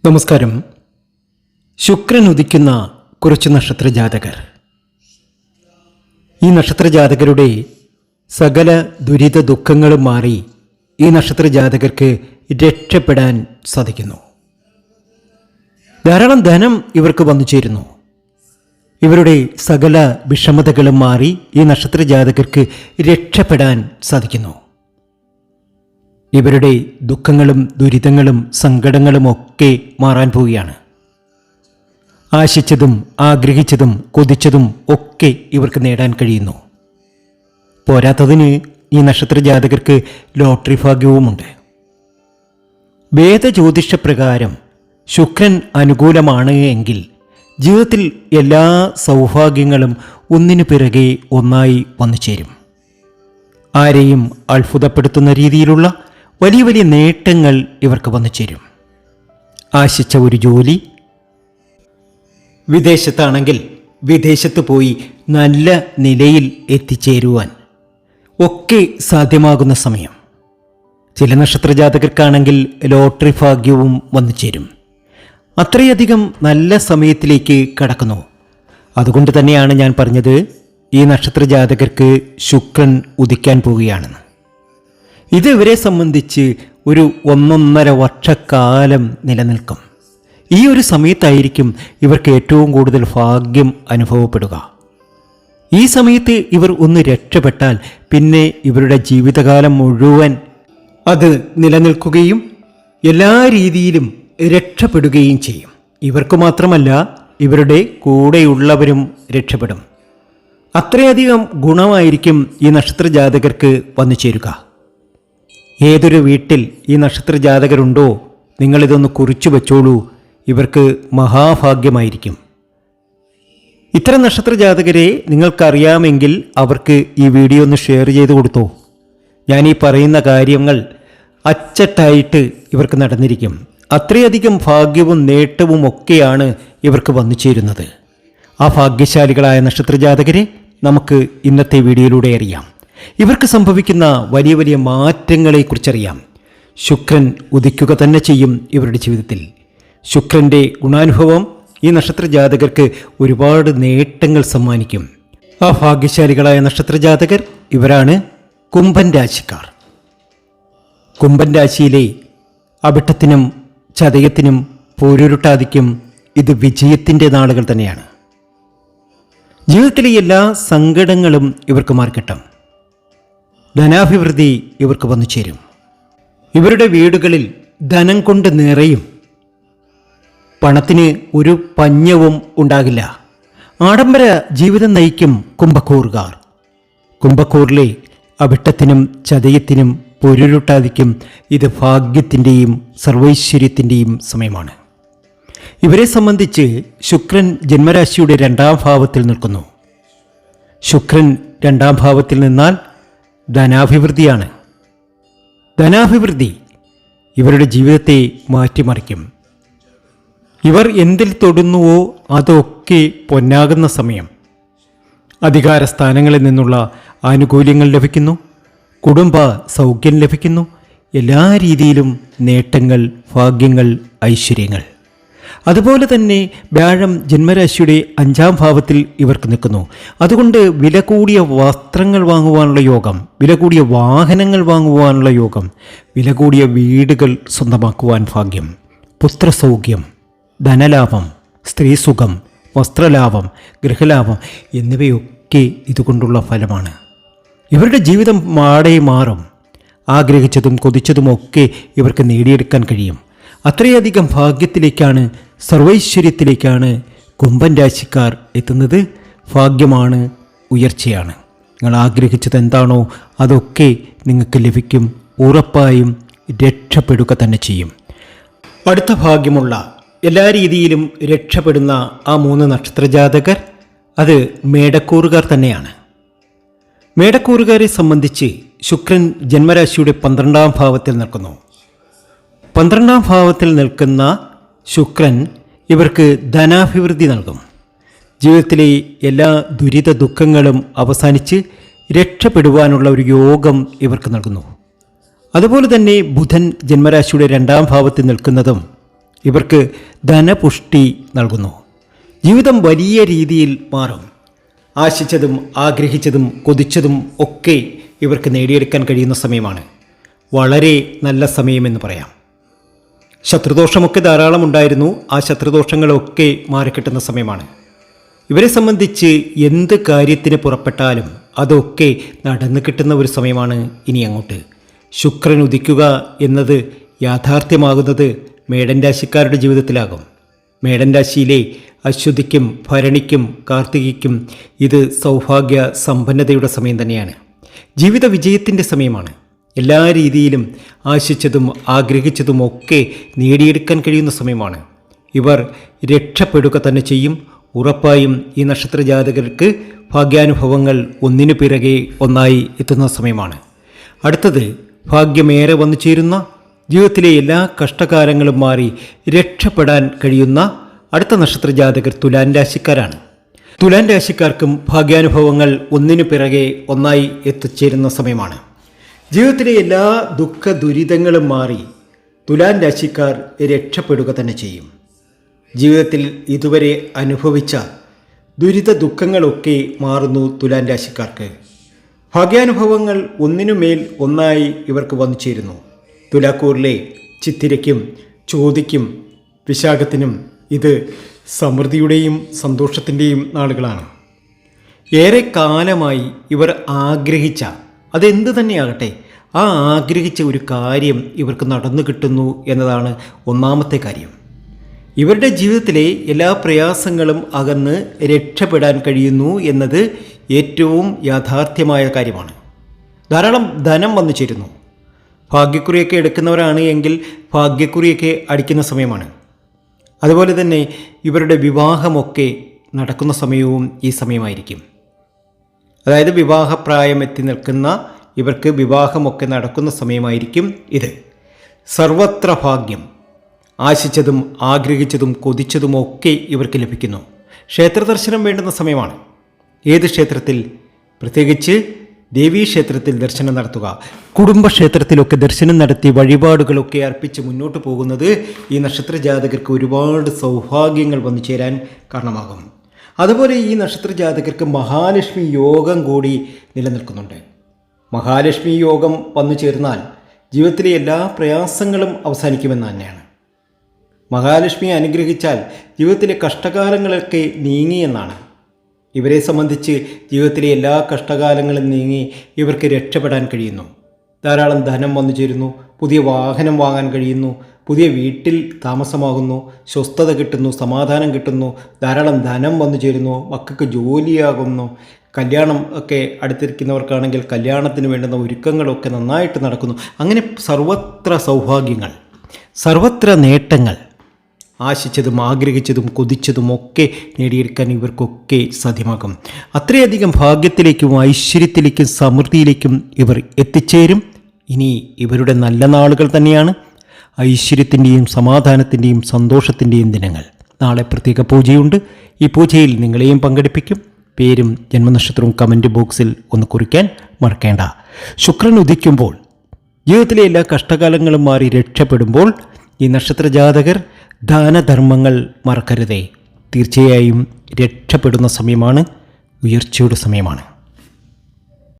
നമസ്കാരം. ശുക്രൻ ഉദിക്കുന്ന കുറച്ച് നക്ഷത്രജാതകർ. ഈ നക്ഷത്രജാതകരുടെ സകല ദുരിത ദുഃഖങ്ങളും മാറി ഈ നക്ഷത്രജാതകർക്ക് രക്ഷപ്പെടാൻ സാധിക്കുന്നു. ധാരാളം ധനം ഇവർക്ക് വന്നു ചേരുന്നു. ഇവരുടെ സകല വിഷമതകളും മാറി ഈ നക്ഷത്രജാതകർക്ക് രക്ഷപ്പെടാൻ സാധിക്കുന്നു. ഇവരുടെ ദുഃഖങ്ങളും ദുരിതങ്ങളും സങ്കടങ്ങളും ഒക്കെ മാറാൻ പോവുകയാണ്. ആശിച്ചതും ആഗ്രഹിച്ചതും കൊതിച്ചതും ഒക്കെ ഇവർക്ക് നേടാൻ കഴിയുന്നു. പോരാത്തതിന് ഈ നക്ഷത്രജാതകർക്ക് ലോട്ടറി ഭാഗ്യവുമുണ്ട്. വേദജ്യോതിഷപ്രകാരം ശുക്രൻ അനുകൂലമാണ് എങ്കിൽ ജീവിതത്തിൽ എല്ലാ സൗഭാഗ്യങ്ങളും ഒന്നിനു പിറകെ ഒന്നായി വന്നു ചേരും. ആരെയും അത്ഭുതപ്പെടുത്തുന്ന രീതിയിലുള്ള വലിയ വലിയ നേട്ടങ്ങൾ ഇവർക്ക് വന്നു ചേരും. ആശിച്ച ഒരു ജോലി, വിദേശത്താണെങ്കിൽ വിദേശത്ത് പോയി നല്ല നിലയിൽ എത്തിച്ചേരുവാൻ ഒക്കെ സാധ്യമാകുന്ന സമയം. ചില നക്ഷത്രജാതകർക്കാണെങ്കിൽ ലോട്ടറി ഭാഗ്യവും വന്നു ചേരും. അത്രയധികം നല്ല സമയത്തിലേക്ക് കടക്കുന്നു. അതുകൊണ്ട് തന്നെയാണ് ഞാൻ പറഞ്ഞത് ഈ നക്ഷത്രജാതകർക്ക് ശുക്രൻ ഉദിക്കാൻ പോവുകയാണെന്ന്. ഇത് ഇവരെ സംബന്ധിച്ച് ഒരു 1.5 വർഷക്കാലം നിലനിൽക്കും. ഈ ഒരു സമയത്തായിരിക്കും ഇവർക്ക് ഏറ്റവും കൂടുതൽ ഭാഗ്യം അനുഭവപ്പെടുക. ഈ സമയത്ത് ഇവർ ഒന്ന് രക്ഷപ്പെട്ടാൽ പിന്നെ ഇവരുടെ ജീവിതകാലം മുഴുവൻ അത് നിലനിൽക്കുകയും എല്ലാ രീതിയിലും രക്ഷപ്പെടുകയും ചെയ്യും. ഇവർക്ക് മാത്രമല്ല, ഇവരുടെ കൂടെയുള്ളവരും രക്ഷപ്പെടും. അത്രയധികം ഗുണമായിരിക്കും ഈ നക്ഷത്രജാതകർക്ക് വന്നു ചേരുക. ഏതൊരു വീട്ടിൽ ഈ നക്ഷത്രജാതകരുണ്ടോ നിങ്ങളിതൊന്ന് കുറിച്ചു വച്ചോളൂ. ഇവർക്ക് മഹാഭാഗ്യമായിരിക്കും. ഇത്തരം നക്ഷത്രജാതകരെ നിങ്ങൾക്കറിയാമെങ്കിൽ അവർക്ക് ഈ വീഡിയോ ഒന്ന് ഷെയർ ചെയ്ത് കൊടുത്തോ. ഞാൻ ഈ പറയുന്ന കാര്യങ്ങൾ അച്ചട്ടായിട്ട് ഇവർക്ക് നടന്നിരിക്കും. അത്രയധികം ഭാഗ്യവും നേട്ടവും ഒക്കെയാണ് ഇവർക്ക് വന്നു ചേരുന്നത്. ആ ഭാഗ്യശാലികളായ നക്ഷത്രജാതകരെ നമുക്ക് ഇന്നത്തെ വീഡിയോയിലൂടെ അറിയാം. ഇവർക്ക് സംഭവിക്കുന്ന വലിയ വലിയ മാറ്റങ്ങളെക്കുറിച്ചറിയാം. ശുക്രൻ ഉദിക്കുക തന്നെ ചെയ്യും ഇവരുടെ ജീവിതത്തിൽ. ശുക്രൻ്റെ ഗുണാനുഭവം ഈ നക്ഷത്രജാതകർക്ക് ഒരുപാട് നേട്ടങ്ങൾ സമ്മാനിക്കും. ആ ഭാഗ്യശാലികളായ നക്ഷത്രജാതകർ ഇവരാണ് കുംഭൻ രാശിക്കാർ. കുംഭൻ രാശിയിലെ അവിട്ടത്തിനും ചതയത്തിനും പൂരുരുട്ടാതിക്കും ഇത് വിജയത്തിൻ്റെ നാളുകൾ തന്നെയാണ്. ജീവിതത്തിലെ എല്ലാ സങ്കടങ്ങളും ഇവർക്ക് മാറിക്കിട്ടും. ധനാഭിവൃദ്ധി ഇവർക്ക് വന്നു ചേരും. ഇവരുടെ വീടുകളിൽ ധനം കൊണ്ട് നിറയും. പണത്തിന് ഒരു പഞ്ഞവും ഉണ്ടാകില്ല. ആഡംബര ജീവിതം നയിക്കും കുംഭക്കൂറുകാർ. കുംഭക്കൂറിലെ അവിട്ടത്തിനും ചതയത്തിനും പൊരുരുട്ടാതിക്കും ഇത് ഭാഗ്യത്തിൻ്റെയും സർവൈശ്വര്യത്തിൻ്റെയും സമയമാണ്. ഇവരെ സംബന്ധിച്ച് ശുക്രൻ ജന്മരാശിയുടെ 2ാം ഭാവത്തിൽ നിൽക്കുന്നു. ശുക്രൻ 2ാം ഭാവത്തിൽ നിന്നാൽ ധനാഭിവൃദ്ധിയാണ്. ധനാഭിവൃദ്ധി ഇവരുടെ ജീവിതത്തെ മാറ്റിമറിക്കും. ഇവർ എന്തിൽ തൊടുന്നുവോ അതൊക്കെ പൊന്നാകുന്ന സമയം. അധികാര സ്ഥാനങ്ങളിൽ നിന്നുള്ള ആനുകൂല്യങ്ങൾ ലഭിക്കുന്നു. കുടുംബ സൗഖ്യം ലഭിക്കുന്നു. എല്ലാ രീതിയിലും നേട്ടങ്ങൾ, ഭാഗ്യങ്ങൾ, ഐശ്വര്യങ്ങൾ. അതുപോലെ തന്നെ വ്യാഴം ജന്മരാശിയുടെ 5ാം ഭാവത്തിൽ ഇവർക്ക് നിൽക്കുന്നു. അതുകൊണ്ട് വില കൂടിയ വസ്ത്രങ്ങൾ വാങ്ങുവാനുള്ള യോഗം, വില കൂടിയ വാഹനങ്ങൾ വാങ്ങുവാനുള്ള യോഗം, വില കൂടിയ വീടുകൾ സ്വന്തമാക്കുവാൻ ഭാഗ്യം, പുത്രസൗഖ്യം, ധനലാഭം, സ്ത്രീസുഖം, വസ്ത്രലാഭം, ഗൃഹലാഭം എന്നിവയൊക്കെ ഇതുകൊണ്ടുള്ള ഫലമാണ്. ഇവരുടെ ജീവിതം മാടെ മാറും. ആഗ്രഹിച്ചതും കൊതിച്ചതുമൊക്കെ ഇവർക്ക് നേടിയെടുക്കാൻ കഴിയും. അത്രയധികം ഭാഗ്യത്തിലേക്കാണ്, സർവൈശ്വര്യത്തിലേക്കാണ് കുംഭൻ രാശിക്കാർ എത്തുന്നത്. ഭാഗ്യമാണ്, ഉയർച്ചയാണ്. നിങ്ങൾ ആഗ്രഹിച്ചത് എന്താണോ അതൊക്കെ നിങ്ങൾക്ക് ലഭിക്കും. ഉറപ്പായും രക്ഷപ്പെടുക തന്നെ ചെയ്യും. അടുത്ത ഭാഗ്യമുള്ള, എല്ലാ രീതിയിലും രക്ഷപ്പെടുന്ന ആ 3 നക്ഷത്രജാതകർ അത് മേടക്കൂറുകാർ തന്നെയാണ്. മേടക്കൂറുകാരെ സംബന്ധിച്ച് ശുക്രൻ ജന്മരാശിയുടെ 12ാം ഭാവത്തിൽ നിൽക്കുന്നു. 12ാം ഭാവത്തിൽ നിൽക്കുന്ന ശുക്രൻ ഇവർക്ക് ധനാഭിവൃദ്ധി നൽകും. ജീവിതത്തിലെ എല്ലാ ദുരിത ദുഃഖങ്ങളും അവസാനിച്ച് രക്ഷപ്പെടുവാനുള്ള ഒരു യോഗം ഇവർക്ക് നൽകുന്നു. അതുപോലെ തന്നെ ബുധൻ ജന്മരാശിയുടെ 2ാം ഭാവത്തിൽ നിൽക്കുന്നതും ഇവർക്ക് ധനപുഷ്ടി നൽകുന്നു. ജീവിതം വലിയ രീതിയിൽ മാറും. ആശിച്ചതും ആഗ്രഹിച്ചതും കൊതിച്ചതും ഒക്കെ ഇവർക്ക് നേടിയെടുക്കാൻ കഴിയുന്ന സമയമാണ്. വളരെ നല്ല സമയമെന്ന് പറയാം. ശത്രുദോഷമൊക്കെ ധാരാളം ഉണ്ടായിരുന്നു. ആ ശത്രുദോഷങ്ങളൊക്കെ മാറിക്കിട്ടുന്ന സമയമാണ്. ഇവരെ സംബന്ധിച്ച് എന്ത് കാര്യത്തിന് പുറപ്പെട്ടാലും അതൊക്കെ നടന്നു കിട്ടുന്ന ഒരു സമയമാണ് ഇനി അങ്ങോട്ട്. ശുക്രൻ ഉദിക്കുക എന്നത് യാഥാർത്ഥ്യമാകുന്നത് മേടൻ രാശിക്കാരുടെ ജീവിതത്തിലാകും. മേടൻ രാശിയിലെ അശ്വതിക്കും ഭരണിക്കും കാർത്തികയ്ക്കും ഇത് സൗഭാഗ്യ സമ്പന്നതയുടെ സമയം തന്നെയാണ്. ജീവിത വിജയത്തിൻ്റെ സമയമാണ്. എല്ലാ രീതിയിലും ആശിച്ചതും ആഗ്രഹിച്ചതുമൊക്കെ നേടിയെടുക്കാൻ കഴിയുന്ന സമയമാണ്. ഇവർ രക്ഷപ്പെടുക തന്നെ ചെയ്യും. ഉറപ്പായും ഈ നക്ഷത്ര ജാതകർക്ക് ഭാഗ്യാനുഭവങ്ങൾ ഒന്നിനു പിറകെ ഒന്നായി എത്തുന്ന സമയമാണ്. അടുത്തത് ഭാഗ്യമേറെ വന്നു ചേരുന്ന, ജീവിതത്തിലെ എല്ലാ കഷ്ടകാലങ്ങളും മാറി രക്ഷപ്പെടാൻ കഴിയുന്ന അടുത്ത നക്ഷത്ര ജാതകർ തുലാൻ രാശിക്കാരാണ്. തുലാൻ രാശിക്കാർക്കും ഭാഗ്യാനുഭവങ്ങൾ ഒന്നിനു പിറകെ ഒന്നായി എത്തിച്ചേരുന്ന സമയമാണ്. ജീവിതത്തിലെ എല്ലാ ദുഃഖ ദുരിതങ്ങളും മാറി തുലാൻ രാശിക്കാർ രക്ഷപ്പെടുക തന്നെ ചെയ്യും. ജീവിതത്തിൽ ഇതുവരെ അനുഭവിച്ച ദുരിത ദുഃഖങ്ങളൊക്കെ മാറുന്നു തുലാൻ രാശിക്കാർക്ക്. ഭാഗ്യാനുഭവങ്ങൾ ഒന്നിനുമേൽ ഒന്നായി ഇവർക്ക് വന്നു ചേരുന്നു. തുലാക്കൂറിലെ ചിത്തിരയ്ക്കും ചോതിക്കും വിശാഖത്തിനും ഇത് സമൃദ്ധിയുടെയും സന്തോഷത്തിൻ്റെയും നാളുകളാണ്. ഏറെ കാലമായി ഇവർ ആഗ്രഹിച്ച, അതെന്ത് തന്നെയാകട്ടെ, ആ ആഗ്രഹിച്ച ഒരു കാര്യം ഇവർക്ക് നടന്നു കിട്ടുന്നു എന്നതാണ് ഒന്നാമത്തെ കാര്യം. ഇവരുടെ ജീവിതത്തിലെ എല്ലാ പ്രയാസങ്ങളും അകന്ന് രക്ഷപ്പെടാൻ കഴിയുന്നു എന്നത് ഏറ്റവും യാഥാർത്ഥ്യമായ കാര്യമാണ്. ധാരാളം ധനം വന്നു ചേരുന്നു. ഭാഗ്യക്കുറിയൊക്കെ എടുക്കുന്നവരാണ് എങ്കിൽ ഭാഗ്യക്കുറിയൊക്കെ അടിക്കുന്ന സമയമാണ്. അതുപോലെ തന്നെ ഇവരുടെ വിവാഹമൊക്കെ നടക്കുന്ന സമയവും ഈ സമയമായിരിക്കും. അതായത് വിവാഹപ്രായം എത്തി നിൽക്കുന്ന ഇവർക്ക് വിവാഹമൊക്കെ നടക്കുന്ന സമയമായിരിക്കും ഇത്. സർവത്ര ഭാഗ്യം. ആശിച്ചതും ആഗ്രഹിച്ചതും കൊതിച്ചതുമൊക്കെ ഇവർക്ക് ലഭിക്കുന്നു. ക്ഷേത്രദർശനം വേണ്ടുന്ന സമയമാണ്. ഏത് ക്ഷേത്രത്തിൽ? പ്രത്യേകിച്ച് ദേവീക്ഷേത്രത്തിൽ ദർശനം നടത്തുക. കുടുംബക്ഷേത്രത്തിലൊക്കെ ദർശനം നടത്തി വഴിപാടുകളൊക്കെ അർപ്പിച്ച് മുന്നോട്ട് പോകുന്നത് ഈ നക്ഷത്ര ജാതകർക്ക് ഒരുപാട് സൗഭാഗ്യങ്ങൾ വന്നു ചേരാൻ കാരണമാകും. അതുപോലെ ഈ നക്ഷത്ര ജാതകർക്ക് മഹാലക്ഷ്മി യോഗം കൂടി നിലനിൽക്കുന്നുണ്ട്. മഹാലക്ഷ്മി യോഗം വന്നു ചേർന്നാൽ ജീവിതത്തിലെ എല്ലാ പ്രയാസങ്ങളും അവസാനിക്കുമെന്ന് തന്നെയാണ്. മഹാലക്ഷ്മിയെ അനുഗ്രഹിച്ചാൽ ജീവിതത്തിലെ കഷ്ടകാലങ്ങളൊക്കെ നീങ്ങിയെന്നാണ്. ഇവരെ സംബന്ധിച്ച് ജീവിതത്തിലെ എല്ലാ കഷ്ടകാലങ്ങളും നീങ്ങി ഇവർക്ക് രക്ഷപ്പെടാൻ കഴിയുന്നു. ധാരാളം ധനം വന്നു ചേരുന്നു. പുതിയ വാഹനം വാങ്ങാൻ കഴിയുന്നു. പുതിയ വീട്ടിൽ താമസമാകുന്നു. സ്വസ്ഥത കിട്ടുന്നു. സമാധാനം കിട്ടുന്നു. ധാരാളം ധനം വന്നു ചേരുന്നു. മക്കൾക്ക് ജോലിയാകുന്നു. കല്യാണം ഒക്കെ അടുത്തിരിക്കുന്നവർക്കാണെങ്കിൽ കല്യാണത്തിന് വേണ്ടുന്ന ഒരുക്കങ്ങളൊക്കെ നന്നായിട്ട് നടക്കുന്നു. അങ്ങനെ സർവത്ര സൗഭാഗ്യങ്ങൾ, സർവത്ര നേട്ടങ്ങൾ. ആശിച്ചതും ആഗ്രഹിച്ചതും കൊതിച്ചതുമൊക്കെ നേടിയെടുക്കാൻ ഇവർക്കൊക്കെ സാധ്യമാകും. അത്രയധികം ഭാഗ്യത്തിലേക്കും ഐശ്വര്യത്തിലേക്കും സമൃദ്ധിയിലേക്കും ഇവർ എത്തിച്ചേരും. ഇനി ഇവരുടെ നല്ല നാളുകൾ തന്നെയാണ്. ഐശ്വര്യത്തിൻ്റെയും സമാധാനത്തിൻ്റെയും സന്തോഷത്തിൻ്റെയും ദിനങ്ങൾ. നാളെ പ്രത്യേക പൂജയുണ്ട്. ഈ പൂജയിൽ നിങ്ങളെയും പങ്കെടുപ്പിക്കും. പേരും ജന്മനക്ഷത്രവും കമൻറ്റ് ബോക്സിൽ ഒന്ന് കുറിക്കാൻ മറക്കേണ്ട. ശുക്രൻ ഉദിക്കുമ്പോൾ ജീവിതത്തിലെ എല്ലാ കഷ്ടകാലങ്ങളും മാറി രക്ഷപ്പെടുമ്പോൾ ഈ നക്ഷത്ര ജാതകർ ദാനധർമ്മങ്ങൾ മറക്കരുതേ. തീർച്ചയായും രക്ഷപ്പെടുന്ന സമയമാണ്. ഉയർച്ചയുടെ സമയമാണ്.